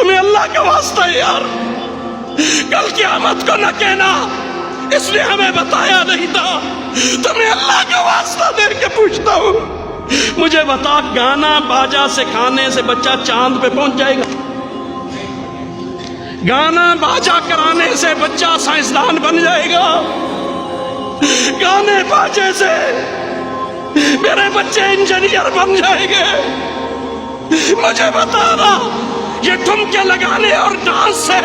تمہیں اللہ کا واسطہ ہے یار، کل قیامت کو نہ کہنا اس لیے ہمیں بتایا نہیں تھا، تمہیں اللہ کا واسطہ دے کے پوچھتا ہوں، مجھے بتا گانا باجا سکھانے سے بچہ چاند پہ پہنچ جائے گا؟ گانا باجا کرانے سے بچہ سائنسدان بن جائے گا؟ گانے باجے سے میرے بچے انجینئر بن جائیں گے؟ مجھے بتانا یہ ٹھمکے لگانے اور ڈانس سے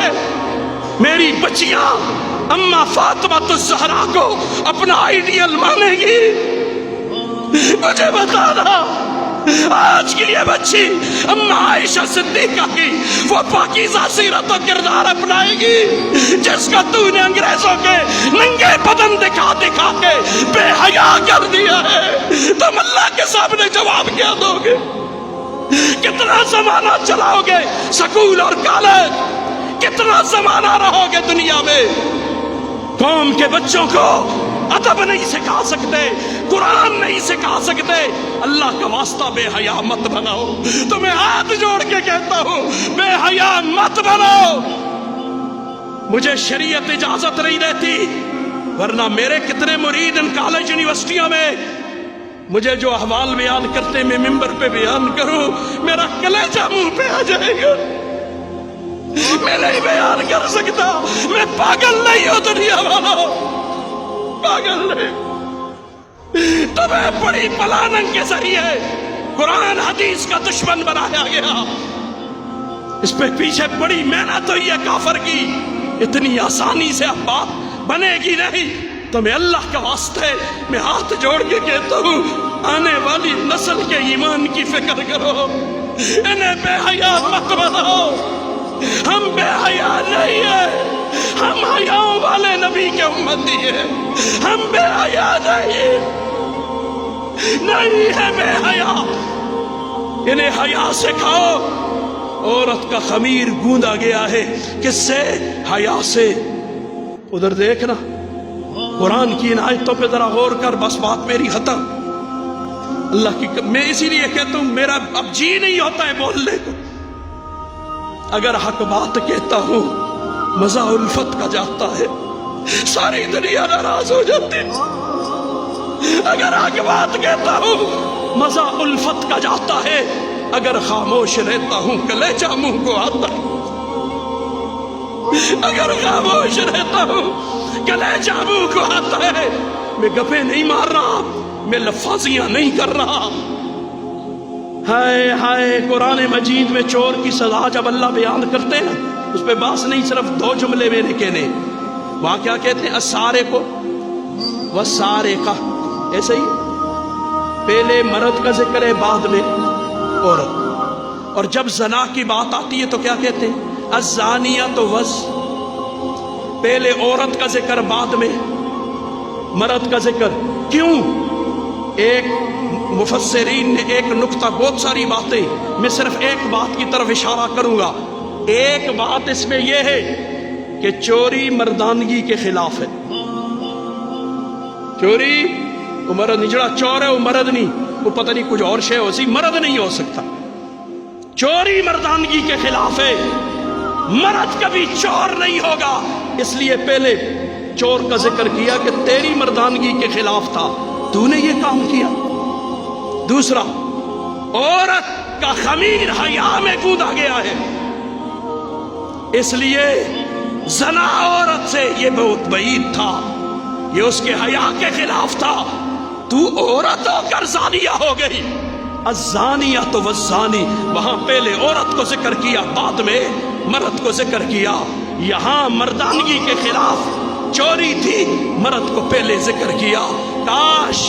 میری بچیاں اماں فاطمہ الزہرا کو اپنا آئیڈیل مانے گی؟ مجھے بتانا آج کی یہ بچی اماں عائشہ صدیقہ کی وہ پاکیزہ سیرت و کردار اپنائے گی جس کا تو نے انگریزوں کے ننگے بدن دکھا دکھا کے بے حیا کر دیا ہے؟ تم اللہ کے سامنے جواب کیا دو گے؟ کتنا زمانہ چلاؤ گے سکول اور کالج؟ کتنا زمانہ رہو گے دنیا میں؟ قوم کے بچوں کو ادب نہیں سکھا سکتے، قرآن نہیں سکھا سکتے، اللہ کا واسطہ بے حیا مت بناؤ، تمہیں ہاتھ جوڑ کے کہتا ہوں بے حیا مت بناؤ۔ مجھے شریعت اجازت نہیں دیتی، ورنہ میرے کتنے مرید ان کالج یونیورسٹیوں میں مجھے جو احوال بیان کرتے میں ممبر پہ بیان کروں میرا کلیجہ منہ پہ آ جائے گا، میں نہیں بیان کر سکتا، میں پاگل نہیں ہوں دنیا والوں، پاگل نہیں۔ تمہیں بڑی پلاننگ کے ذریعے قرآن حدیث کا دشمن بنایا گیا، اس پہ پیچھے بڑی محنت ہوئی ہے کافر کی، اتنی آسانی سے اب بات بنے گی نہیں۔ تمہیں اللہ کا واسطے میں ہاتھ جوڑ کے کہتا ہوں آنے والی نسل کے ایمان کی فکر کرو، انہیں بے حیا مت بناؤ۔ ہم بے حیا نہیں ہیں، ہم حیاؤں والے نبی کے امتی ہیں، ہم بے حیا نہیں ہے بے حیا۔ انہیں حیا سکھاؤ۔ عورت کا خمیر گوندا گیا ہے کس سے؟ حیا سے۔ ادھر دیکھنا قرآن کی ان آیتوں پہ ذرا غور کر، بس بات میری ختم۔ اللہ کی میں اسی لیے کہتا ہوں میرا اب جی نہیں ہوتا ہے بولنے کو، اگر حق بات کہتا ہوں مزہ الفت کا جاتا ہے، ساری دنیا ناراض ہو جاتی، اگر حق بات کہتا ہوں مزہ الفت کا جاتا ہے، اگر خاموش رہتا ہوں کلیجہ منہ کو آتا ہے، اگر خاموش رہتا ہوں کلیجہ منہ کو آتا ہے۔ میں گپے نہیں مار رہا، میں لفاظیاں نہیں کر رہا۔ ہائے ہائے، قرآن مجید میں چور کی سزا جب اللہ بیان کرتے ہیں اس پہ باس نہیں، صرف دو جملے میں نے کہنے۔ وہاں کیا کہتے ہیں؟ السارے کو والسارے کا، ایسے ہی پہلے مرد کا ذکر ہے بعد میں عورت، اور جب زنا کی بات آتی ہے تو کیا کہتے ہیں؟ الزانیۃ وز، پہلے عورت کا ذکر بعد میں مرد کا ذکر۔ کیوں؟ ایک مفسرین نے ایک نقطہ، بہت ساری باتیں، میں صرف ایک بات کی طرف اشارہ کروں گا۔ ایک بات اس میں یہ ہے کہ چوری مردانگی کے خلاف ہے۔ چوری، وہ مرد نجڑا چور ہے، وہ مرد نہیں، وہ پتہ نہیں کچھ اور شے ہو سی، مرد نہیں ہو سکتا۔ چوری مردانگی کے خلاف ہے، مرد کبھی چور نہیں ہوگا، اس لیے پہلے چور کا ذکر کیا کہ تیری مردانگی کے خلاف تھا، تو نے یہ کام کیا۔ دوسرا، عورت کا خمیر حیا میں کودا گیا ہے، اس لیے زنا عورت سے یہ بہت بعید تھا، یہ اس کے حیا کے خلاف تھا۔ تو عورت ہو کر زانیہ ہو گئی۔ الزانیۃ والزانی، وہاں پہلے عورت کو ذکر کیا بعد میں مرد کو ذکر کیا۔ یہاں مردانگی کے خلاف چوری تھی، مرد کو پہلے ذکر کیا۔ کاش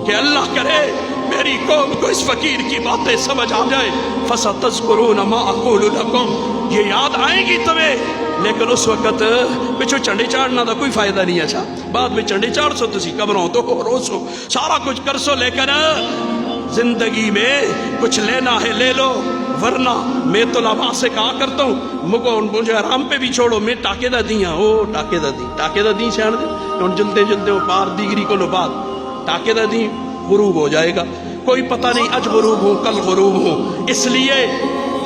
کہ اللہ کرے میری قوم کو اس فقیر کی باتیں سمجھ آ جائے۔ فَسَتَذْكُرُونَ مَا أَقُولُ لَكُمْ، یہ یاد آئیں گی تمہیں، لیکن اس وقت پچھو چنڈی چاڑنا دا کوئی فائدہ نہیں ہے۔ اچھا بعد میں چنڈی چاڑ سو، تسی قبروں تو رو سو، سارا کچھ کر سو، لیکن زندگی میں کچھ لینا ہے لے لو، ورنہ میں تو لابا سے کہا کرتا ہوں مجھے آرام پہ بھی چھوڑو، میں ٹاکے دا دی ہاں، او ٹاکے دا دی سیان دے ہوں، جلتے جلتے ہو پار دیگری کو لو بعد ٹاکے دا دی غروب ہو جائے گا، کوئی پتہ نہیں اج غروب ہوں کل غروب ہوں، اس لیے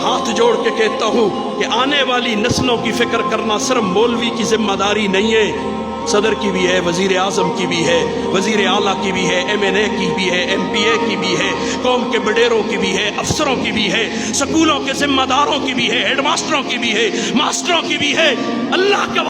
ہاتھ جوڑ کے کہتا ہوں کہ آنے والی نسلوں کی فکر کرنا صرف مولوی کی ذمہ داری نہیں ہے، صدر کی بھی ہے، وزیر اعظم کی بھی ہے، وزیر اعلیٰ کی بھی ہے، ایم این اے کی بھی ہے، ایم پی اے کی بھی ہے، قوم کے بڈیروں کی بھی ہے، افسروں کی بھی ہے، سکولوں کے ذمہ داروں کی بھی ہے، ہیڈ ماسٹروں کی بھی ہے، ماسٹروں کی بھی ہے۔ اللہ کا